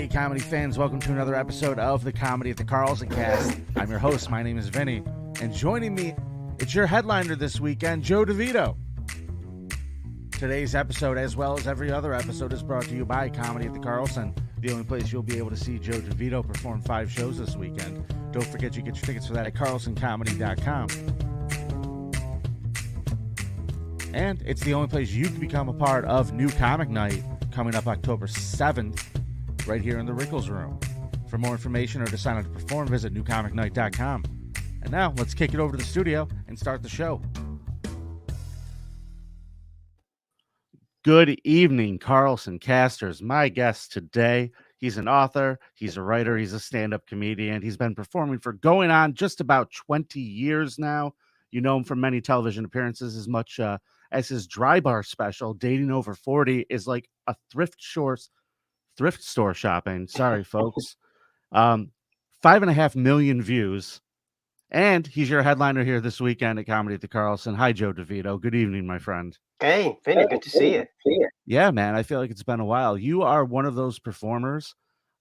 Hey, comedy fans, welcome to another episode of the Comedy the Carlsoncast. I'm your host, my name is Vinny, and joining me, it's your headliner this weekend, Joe Devito. Today's episode, as well as every other episode, is brought to you by Comedy at the Carlson, the only place you'll be able to see Joe Devito perform 5 shows this weekend. Don't forget you get your tickets for that at carlsoncomedy.com. And it's the only place you can become a part of New Comic Night, coming up October 7th, right here in the Rickles Room. For more information or to sign up to perform, visit newcomicnight.com. And now, let's kick it over to the studio and start the show. Good evening, Carlsoncasters. My guest today, he's an author, he's a writer, he's a stand-up comedian. He's been performing for going on just about 20 years now. You know him from many television appearances, as much as his Dry Bar special, Dating Over 40, is like a thrift store shopping. Sorry, folks. 5.5 million views. And he's your headliner here this weekend at Comedy at the Carlson. Hi, Joe Devito. Good evening, my friend. Hey, Vinny, good to see you. Yeah, man. I feel like it's been a while. You are one of those performers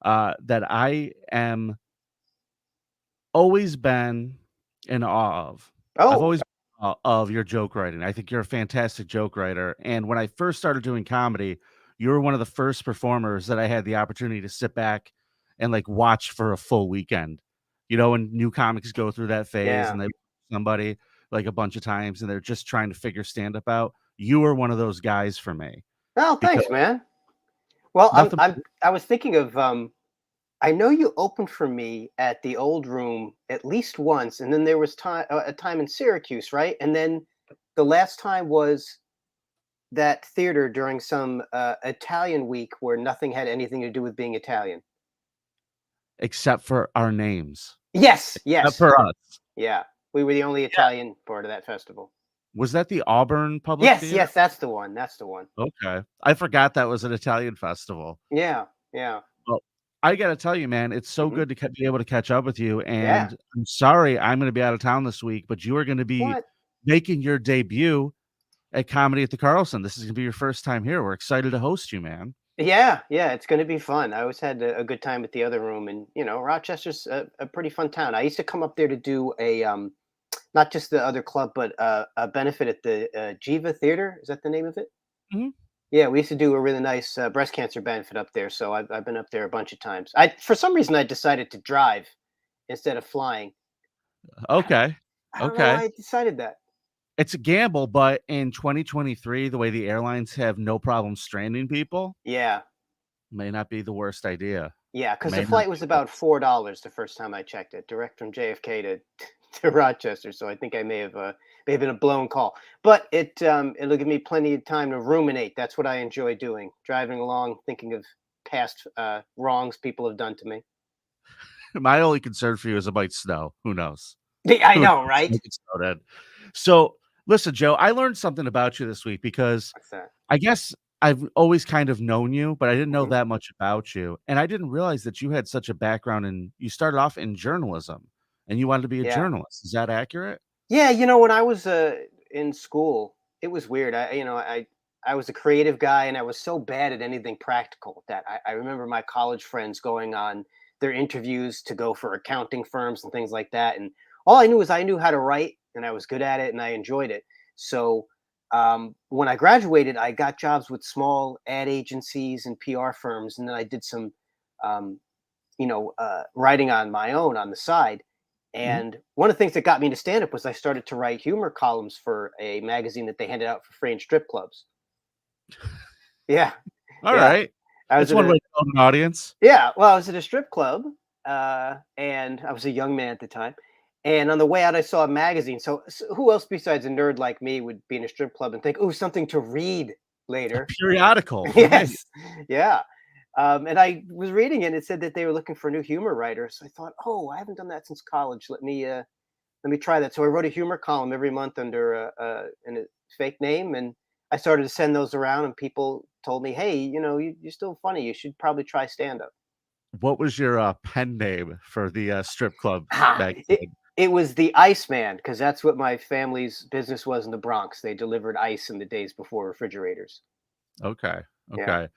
that I am always been in awe of. I've always been in awe of your joke writing. I think you're a fantastic joke writer. And when I first started doing comedy, you were one of the first performers that I had the opportunity to sit back and like watch for a full weekend. You know, when new comics go through that phase and they somebody like a bunch of times and they're just trying to figure stand-up out. You were one of those guys for me. Oh, thanks, man. Well, I was thinking of I know you opened for me at the Old Room at least once, and then there was a time in Syracuse, right? And then the last time was that theater during some Italian week where nothing had anything to do with being Italian. Except for our names. Yes. Except for us. Yeah. We were the only Italian part of that festival. Was that the Auburn Public Theater? Yes, that's the one. Okay. I forgot that was an Italian festival. Yeah. Well, I got to tell you, man, it's so good to be able to catch up with you. And I'm sorry I'm going to be out of town this week, but you are going to be making your debut at Comedy at the Carlson. This is going to be your first time here. We're excited to host you, man. Yeah, it's going to be fun. I always had a good time at the other room, and you know, Rochester's a pretty fun town. I used to come up there to do a not just the other club, but a benefit at the Jiva Theater. Is that the name of it? Mm-hmm. Yeah, we used to do a really nice breast cancer benefit up there. So I've been up there a bunch of times. For some reason, I decided to drive instead of flying. Okay. I don't know why I decided that. It's a gamble, but in 2023, the way the airlines have no problem stranding people, may not be the worst idea. Yeah, because the flight was about $4 the first time I checked it, direct from JFK to Rochester. So I think I may have been a blown call, but it'll give me plenty of time to ruminate. That's what I enjoy doing, driving along, thinking of past wrongs people have done to me. My only concern for you is it might snow. Who knows? I know, right? So listen, Joe, I learned something about you this week because I guess I've always kind of known you, but I didn't know that much about you. And I didn't realize that you had such a background and you started off in journalism and you wanted to be a journalist. Is that accurate? Yeah. You know, when I was in school, it was weird. I was a creative guy and I was so bad at anything practical that I remember my college friends going on their interviews to go for accounting firms and things like that. And all I knew was I knew how to write and I was good at it and I enjoyed it. So when I graduated, I got jobs with small ad agencies and PR firms. And then I did some, writing on my own on the side. And one of the things that got me into stand-up was I started to write humor columns for a magazine that they handed out for free in strip clubs. Yeah. All right. That's one way to build an audience. Yeah. Well, I was at a strip club and I was a young man at the time. And on the way out, I saw a magazine. So who else besides a nerd like me would be in a strip club and think, "Oh, something to read later"? A periodical. Yes. Yeah. And I was reading it. And it said that they were looking for a new humor writer. So I thought, "Oh, I haven't done that since college. Let me try that." So I wrote a humor column every month under a fake name, and I started to send those around. And people told me, "Hey, you're still funny. You should probably try stand up." What was your pen name for the strip club magazine? It was the Iceman, because that's what my family's business was in the Bronx. They delivered ice in the days before refrigerators. Okay. Yeah.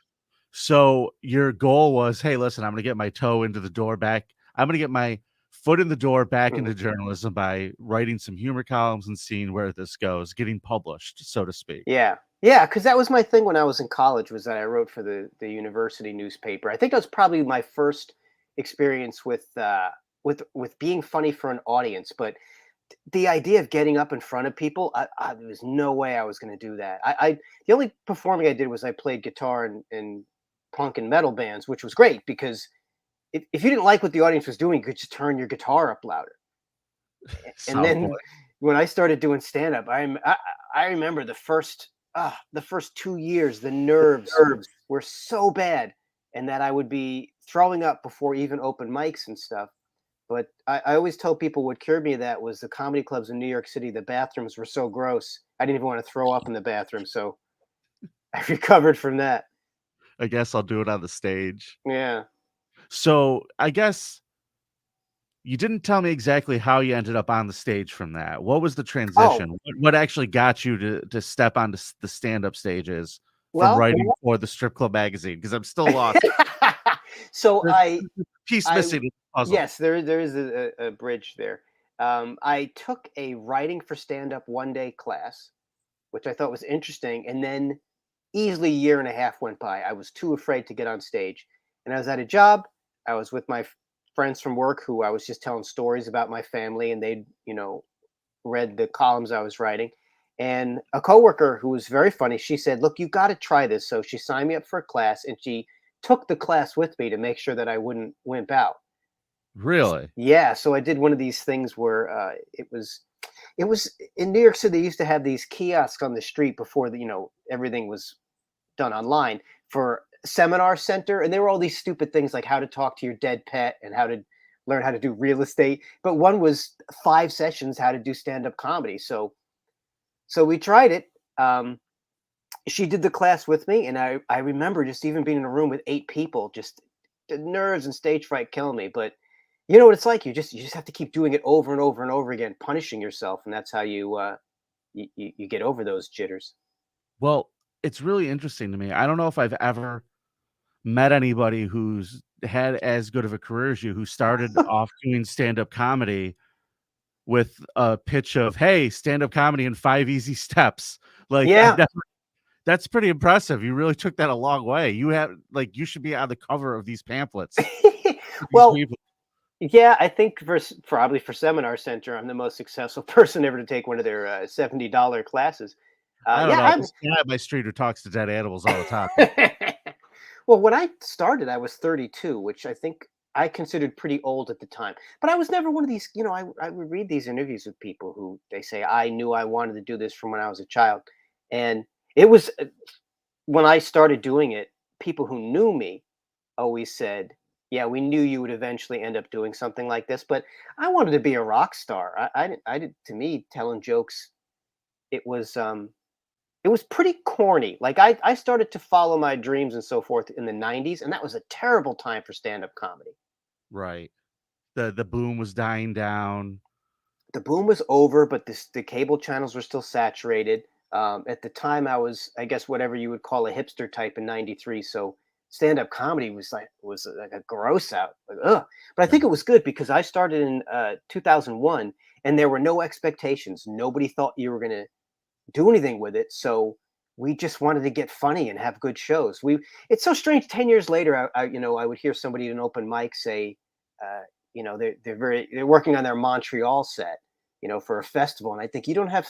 So your goal was, hey, listen, I'm going to get my toe into the door back. I'm going to get my foot in the door back into journalism by writing some humor columns and seeing where this goes, getting published, so to speak. Yeah. Yeah, because that was my thing when I was in college, was that I wrote for the university newspaper. I think that was probably my first experience with being funny for an audience. But the idea of getting up in front of people, there was no way I was going to do that. The only performing I did was I played guitar in punk and metal bands, which was great because if you didn't like what the audience was doing, you could just turn your guitar up louder. And Solid then point. when I started doing stand up, I remember the first 2 years, the nerves were so bad, and that I would be throwing up before even open mics and stuff. But I always tell people what cured me of that was the comedy clubs in New York City. The bathrooms were so gross. I didn't even want to throw up in the bathroom. So I recovered from that. I guess I'll do it on the stage. Yeah. So I guess you didn't tell me exactly how you ended up on the stage from that. What was the Oh, transition? What actually got you to step onto the stand-up stages from well, writing for the strip club magazine? Because I'm still lost. so There's a piece I missing in the puzzle. yes, there is a bridge there. I took a writing for stand up 1 day class, which I thought was interesting, and then easily a year and a half went by. I was too afraid to get on stage, and I was at a job. I was with my friends from work who I was just telling stories about my family, and they'd read the columns I was writing. And a coworker who was very funny, she said, "Look, you got to try this." So she signed me up for a class, and she took the class with me to make sure that I wouldn't wimp out. Really? Yeah, so I did one of these things where it was in New York City. They used to have these kiosks on the street before everything was done online for seminar center, and there were all these stupid things like how to talk to your dead pet and how to learn how to do real estate. But one was 5 sessions how to do stand up comedy. So we tried it. She did the class with me, and I remember just even being in a room with 8 people, just the nerves and stage fright killing me. But you know what it's like. You just have to keep doing it over and over and over again, punishing yourself, and that's how you get over those jitters. Well, it's really interesting to me. I don't know if I've ever met anybody who's had as good of a career as you, who started off doing stand-up comedy with a pitch of, "Hey, stand-up comedy in 5 easy steps." Like, I've Yeah. never That's pretty impressive. You really took that a long way. You should be on the cover of these pamphlets for these Well, people. yeah, I think probably for Seminar Center, I'm the most successful person ever to take one of their $70 classes. I don't Yeah, know. I'm. This guy at my street who talks to dead animals all the time. Well, when I started, I was 32, which I think I considered pretty old at the time. But I was never one of these. I would read these interviews with people who they say I knew I wanted to do this from when I was a child, and it was when I started doing it. People who knew me always said, "Yeah, we knew you would eventually end up doing something like this." But I wanted to be a rock star. I did. To me, telling jokes, it was it was pretty corny. Like I started to follow my dreams and so forth in the '90s, and that was a terrible time for stand-up comedy. Right. The boom was dying down. The boom was over, but the cable channels were still saturated. At the time, I was, I guess, whatever you would call a hipster type in '93. So stand-up comedy was like a gross out. Like, ugh. But I think Yeah. it was good because I started in 2001, and there were no expectations. Nobody thought you were gonna do anything with it. So we just wanted to get funny and have good shows. It's so strange. 10 years later, I would hear somebody at an open mic say, uh, they're working on their Montreal set, for a festival, and I think you don't have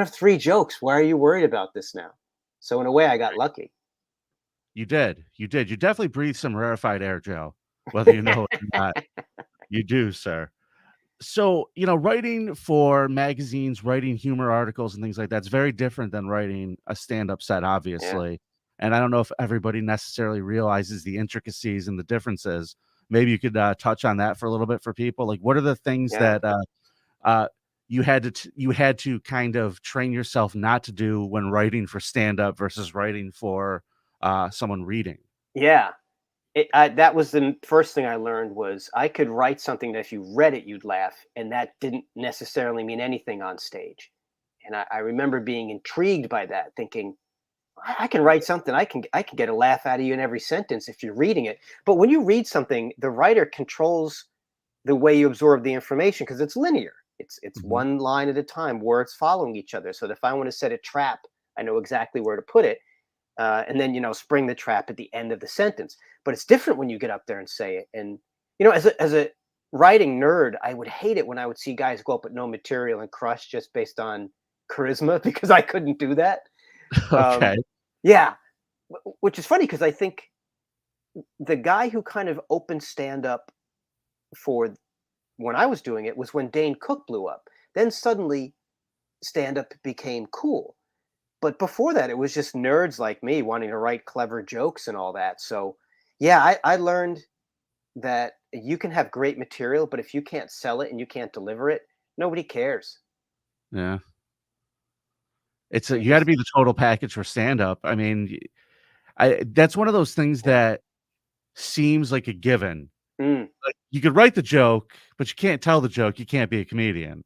3 jokes. Why are you worried about this now? So in a way, I got lucky. You did. You did. You definitely breathed some rarefied air, Joe, whether you know it or not. You do, sir. So, writing for magazines, writing humor articles and things like that's very different than writing a stand-up set, Yeah, obviously. And I don't know if everybody necessarily realizes the intricacies and the differences. Maybe you could touch on that for a little bit for people. Like, what are the things yeah. that uh, you had to kind of train yourself not to do when writing for stand-up versus writing for someone reading? Yeah. That was the first thing I learned was I could write something that if you read it, you'd laugh, and that didn't necessarily mean anything on stage. And I remember being intrigued by that, thinking, I can write something. I can get a laugh out of you in every sentence if you're reading it. But when you read something, the writer controls the way you absorb the information because it's linear. It's Mhm. one line at a time, words following each other. So that if I want to set a trap, I know exactly where to put it, and then spring the trap at the end of the sentence. But it's different when you get up there and say it. And as a writing nerd, I would hate it when I would see guys go up with no material and crush just based on charisma because I couldn't do that. Okay. Yeah, which is funny because I think the guy who kind of opened stand up for when I was doing it was when Dane Cook blew up. Then suddenly stand up became cool. But before that, it was just nerds like me wanting to write clever jokes and all that. So, yeah, I learned that you can have great material, but if you can't sell it and you can't deliver it, nobody cares. Yeah. You You gotta just, be the total package for stand-up. I mean, I that's one of those things yeah. that seems like a given. Mm. Like, you could write the joke, but you can't tell the joke, you can't be a comedian.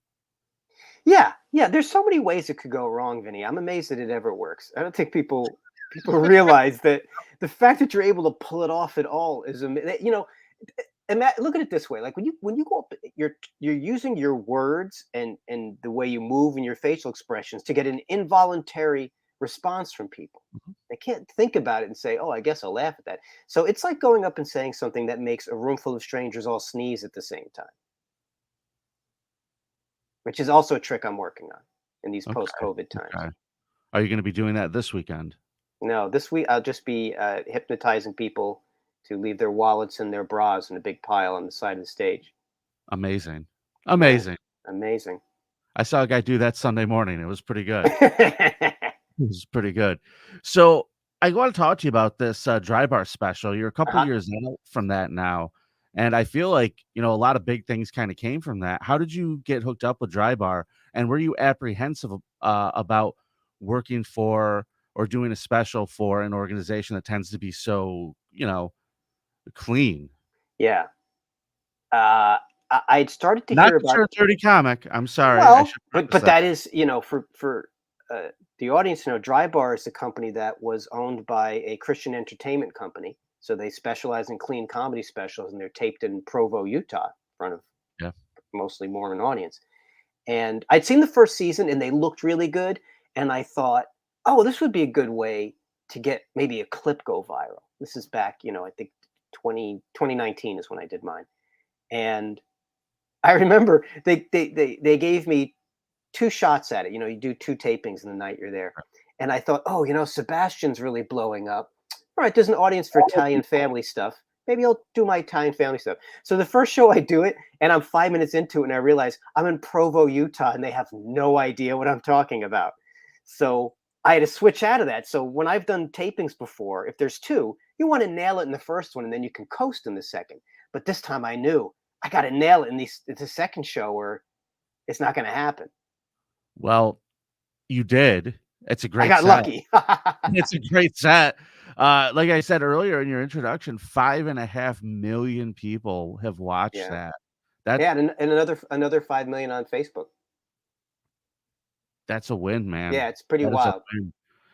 Yeah, yeah. There's so many ways it could go wrong, Vinny. I'm amazed that it ever works. I don't think people realize that the fact that you're able to pull it off at all is look at it this way: like when you go up, you're using your words and the way you move and your facial expressions to get an involuntary response from people. Mhm. They can't think about it and say, "Oh, I guess I'll laugh at that." So it's like going up and saying something that makes a room full of strangers all sneeze at the same time, which is also a trick I'm working on in these Okay, post-COVID times. okay. Are you gonna be doing that this weekend? No, this week I'll just be hypnotizing people to leave their wallets and their bras in a big pile on the side of the stage. Amazing. Yeah, Amazing. amazing. I saw a guy do that Sunday morning, it was pretty good. It was pretty good. So, I wanna talk to you about this, Dry Bar special. You're a couple Uh-huh. years out from that now, and I feel like, a lot of big things kinda came from that. How did you get hooked up with Dry Bar, and were you apprehensive about working for or doing a special for an organization that tends to be so, clean? Yeah. Uh, I'd started to Not hear that you're about. a dirty comic, I'm sorry, I Well, should but preface but that. that is, for the audience to know, Dry Bar is a company that was owned by a Christian entertainment company. So they specialize in clean comedy specials, and they're taped in Provo, Utah, in front of Yeah. mostly Mormon audience. And I'd seen the first season, and they looked really good. And I thought, oh, this would be a good way to get maybe a clip go viral. This is back, I think 2019 is when I did mine. And I remember they gave me two shots at it. You do two tapings in the night you're there. And I thought, oh, Sebastian's really blowing up. All right, there's an audience for Italian family stuff. Maybe I'll do my Italian family stuff. So the first show I do it, and I'm 5 minutes into it, and I realize I'm in Provo, Utah, and they have no idea what I'm talking about. So I had to switch out of that. So when I've done tapings before, if there's two, you want to nail it in the first one, and then you can coast in the second. But this time I knew I got to nail it in the second show, or it's not going to happen. Well, you did. It's a I great got set. lucky. It's a great set. Like I said earlier in your introduction, 5.5 million people have watched Yeah. that. That's Yeah, and another 5 million on Facebook. that's a win, man. Yeah, it's pretty That is a wild. win.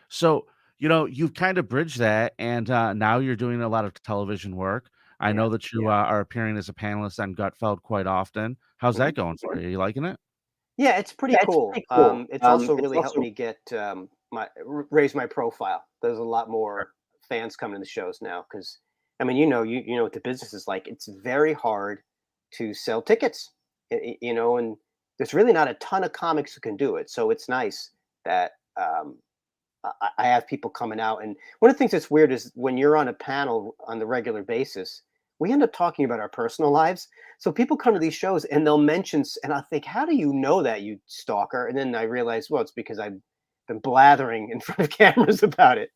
So, you've kind of bridged that, and now you're doing a lot of television work. I Yeah. know that you are appearing as a panelist on Gutfeld quite often. How's Mhm. that going for you? You liking it? Yeah, it's pretty Yeah, it's cool. pretty cool. It's also It's really helped also me get raise my profile. There's a lot more fans coming to the shows now because, I mean, you know what the business is like. It's very hard to sell tickets, and there's really not a ton of comics who can do it. So it's nice that I have people coming out. And one of the things that's weird is when you're on a panel on the regular basis, we end up talking about our personal lives. So people come to these shows and they'll mention, and I think, how do you know that, you stalker? And then I realize, well, it's because I've been blathering in front of cameras about it.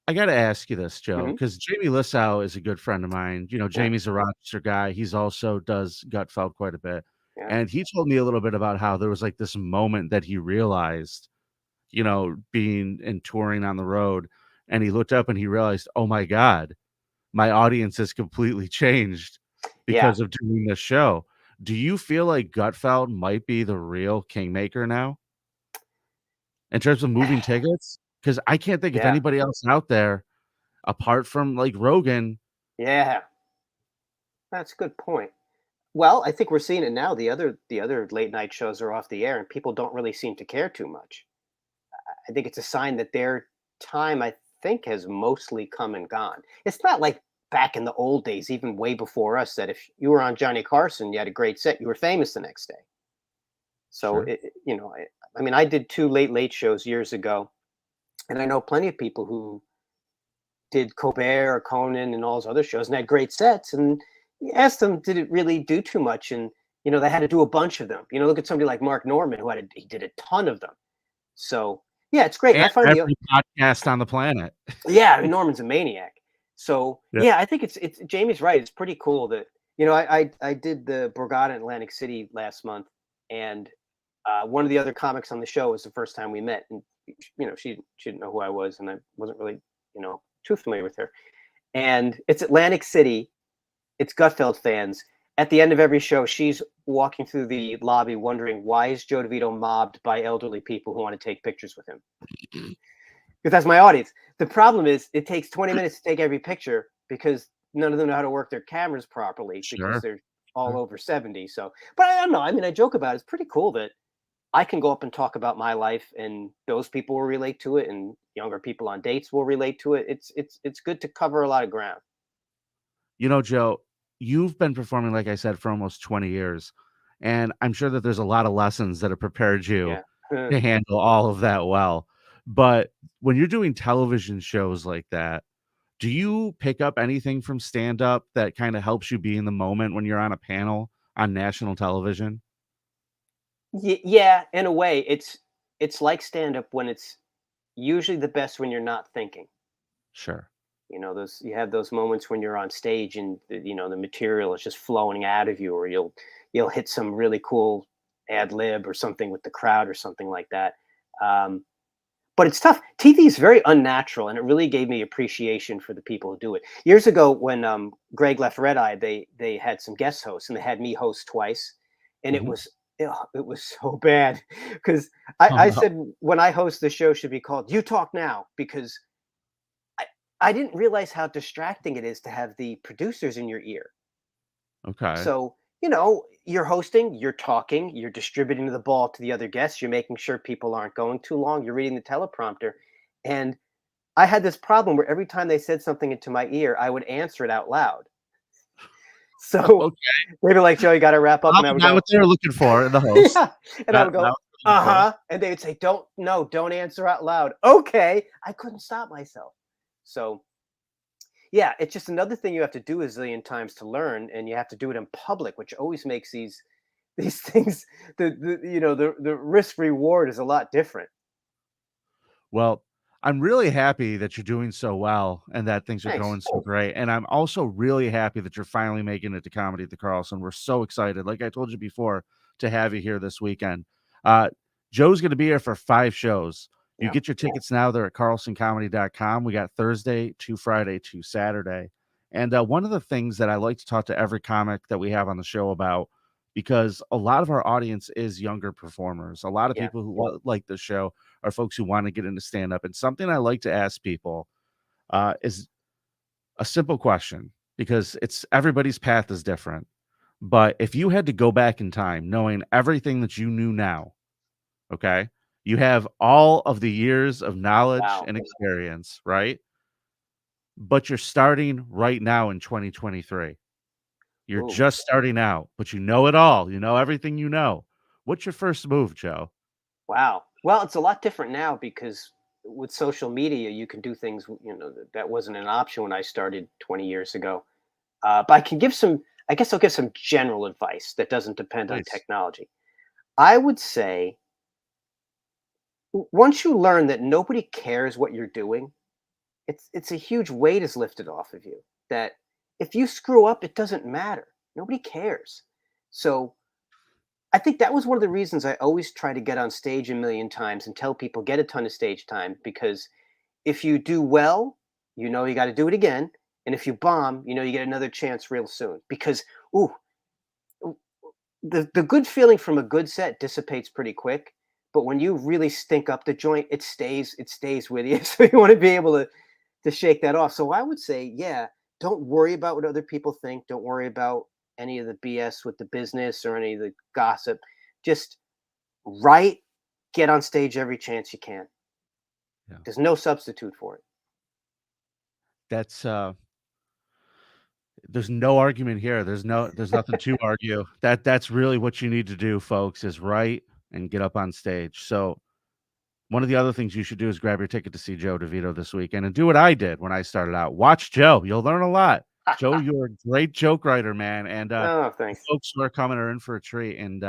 I gotta ask you this, Joe, Hmm. because Jamie Lissow is a good friend of mine. Yeah, Jamie's a Rochester guy. He's also does Gutfeld quite a bit. yeah, And he told me a little bit about how there was like this moment that he realized, being and touring on the road, and he looked up and he realized, oh my God, my audience has completely changed yeah. because of doing this show. Do you feel like Gutfeld might be the real kingmaker now in terms of moving tickets? because I can't think of Yeah. anybody else out there apart from, like, Rogan. Yeah. That's a good point. Well, I think we're seeing it now. The other late night shows are off the air, and people don't really seem to care too much. I think it's a sign that their time, I think, has mostly come and gone. It's not like back in the old days, even way before us, that if you were on Johnny Carson, you had a great set, you were famous the next day. So, Sure. I mean, I did two late shows years ago, and I know plenty of people who did Colbert or Conan and all those other shows and had great sets. And you asked them, did it really do too much? And they had to do a bunch of them. Look at somebody like Mark Norman, he did a ton of them. So yeah, it's great. And And I find every podcast on the planet. yeah, I mean, Norman's a maniac. So Yeah. yeah, I think it's Jamie's right. It's pretty cool that I did the Borgata in Atlantic City last month, and one of the other comics on the show was the first time we met, and she didn't know who I was, and I wasn't really too familiar with her. And it's Atlantic City. It's Gutfeld fans. At the end of every show, she's walking through the lobby wondering, why is Joe DeVito mobbed by elderly people who want to take pictures with him? Because that's my audience. The problem is it takes 20 minutes to take every picture because none of them know how to work their cameras properly because Sure. they're all over 70. So, but I don't know. I mean, I joke about it. It's pretty cool that I can go up and talk about my life, and those people will relate to it, and younger people on dates will relate to it. It's good to cover a lot of ground. Joe, you've been performing, like I said, for almost 20 years, and I'm sure that there's a lot of lessons that have prepared you Yeah. to handle all of that well. But when you're doing television shows like that, do you pick up anything from stand-up that kinda helps you be in the moment when you're on a panel on national television? Yeah, in a way, it's like stand up when it's usually the best when you're not thinking. Sure. Those you have those moments when you're on stage and the material is just flowing out of you, or you'll hit some really cool ad lib or something with the crowd or something like that. Um, but it's tough. TV is very unnatural, and it really gave me appreciation for the people who do it. Years ago, when Greg left Red Eye, they had some guest hosts, and they had me host twice, and it Mhm. was it was so bad because I said when I host the show should be called "You Talk Now" because I I didn't realize how distracting it is to have the producers in your ear. Okay. So, you're hosting, you're talking, you're distributing the ball to the other guests, you're making sure people aren't going too long, you're reading the teleprompter. And I had this problem where every time they said something into my ear, I would answer it out loud. So Okay. they'd be like, Joe, you got to wrap up. And I Probably would not go, what they were looking for in the host. yeah. And I would Not go, what they're looking uh for. huh. And they would say, don't answer out loud. Okay. I couldn't stop myself. So yeah, it's just another thing you have to do a zillion times to learn, and you have to do it in public, which always makes these things the risk reward is a lot different. Well, I'm really happy that you're doing so well and that things are Thanks. going so great. And I'm also really happy that you're finally making it to Comedy the Carlson. We're so excited, like I told you before, to have you here this weekend. Uh, Joe's going to be here for 5 shows. You Yeah. get your tickets now. They're at carlsoncomedy.com. We got Thursday to Friday to Saturday. And one of the things that I like to talk to every comic that we have on the show about, because a lot of our audience is younger performers, a lot of Yeah. people who like the show are folks who want to get into stand up. And something I like to ask people is a simple question, because it's everybody's path is different. But if you had to go back in time, knowing everything that you knew now, okay, you have all of the years of knowledge Wow. and experience, right? But you're starting right now in 2023. You're Ooh. just starting out, but you know it all. You know everything you know. What's your first move, Joe? Wow. Well, it's a lot different now because with social media, you can do things, that wasn't an option when I started 20 years ago. But I guess I'll give some general advice that doesn't depend on Please. technology. I would say once you learn that nobody cares what you're doing, it's a huge weight is lifted off of you. That if you screw up, it doesn't matter. Nobody cares. So I think that was one of the reasons I always try to get on stage a million times and tell people get a ton of stage time, because if you do well, you got to do it again, and if you bomb, you get another chance real soon. Because ooh, the good feeling from a good set dissipates pretty quick, But when you really stink up the joint, it stays with you. So you want to be able to shake that off. So I would say, yeah, don't worry about what other people think. Don't worry about any of the BS with the business or any of the gossip. Just write, get on stage every chance you can. Yeah. There's no substitute for it. That's there's no argument here. There's nothing to argue. That's really what you need to do, folks, is write and get up on stage. So one of the other things you should do is grab your ticket to see Joe Devito this weekend and do what I did when I started out. Watch Joe. You'll learn a lot. Joe, you're a great joke writer, man. And Oh, thanks. folks who are coming are in for a treat. And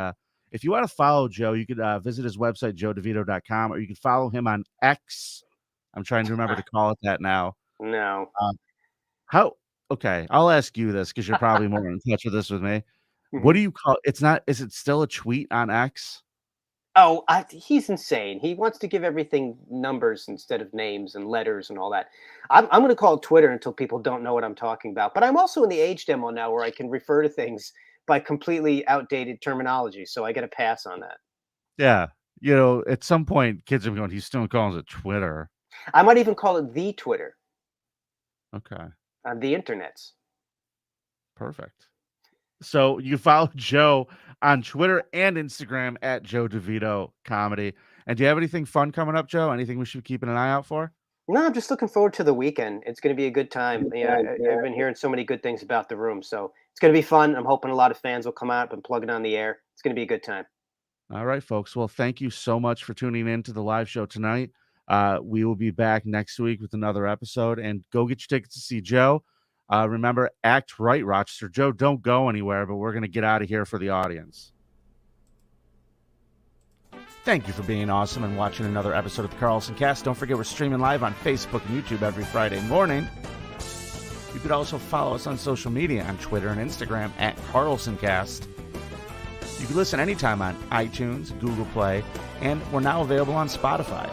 if you want to follow Joe, you could visit his website, joedevito.com, or you can follow him on X. I'm trying to remember to call it that now. No. Okay, I'll ask you this because you're probably more in touch with this with me. Mhm. What do you call it's not is it still a tweet on X? Oh, he's insane. He wants to give everything numbers instead of names and letters and all that. I'm going to call it Twitter until people don't know what I'm talking about. But I'm also in the age demo now where I can refer to things by completely outdated terminology. So I get a pass on that. Yeah. You know, at some point, kids are going, he still calls it Twitter. I might even call it the Twitter Okay. on the internets. Perfect. So you follow Joe on Twitter and Instagram at Joe DeVito Comedy. And do you have anything fun coming up, Joe? Anything we should be keeping an eye out for? No, I'm just looking forward to the weekend. It's going to be a good time. Yeah, I've been hearing so many good things about the room, so it's going to be fun. I'm hoping a lot of fans will come out and plug it on the air. It's going to be a good time. All right, folks. Well, thank you so much for tuning in to the live show tonight. We will be back next week with another episode, and go get your tickets to see Joe. Remember, act right, Rochester. Joe, don't go anywhere, but we're going to get out of here for the audience. Thank you for being awesome and watching another episode of the Carlsoncast. Don't forget we're streaming live on Facebook and YouTube every Friday morning. You could also follow us on social media on Twitter and Instagram at Carlsoncast. You can listen anytime on iTunes, Google Play, and we're now available on Spotify.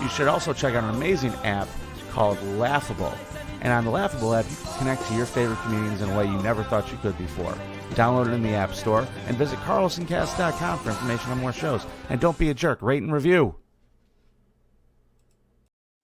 You should also check out an amazing app called Laughable. And on the Laughable app, you can connect to your favorite comedians in a way you never thought you could before. Download it in the App Store and visit carlsoncast.com for information on more shows. And don't be a jerk, rate and review.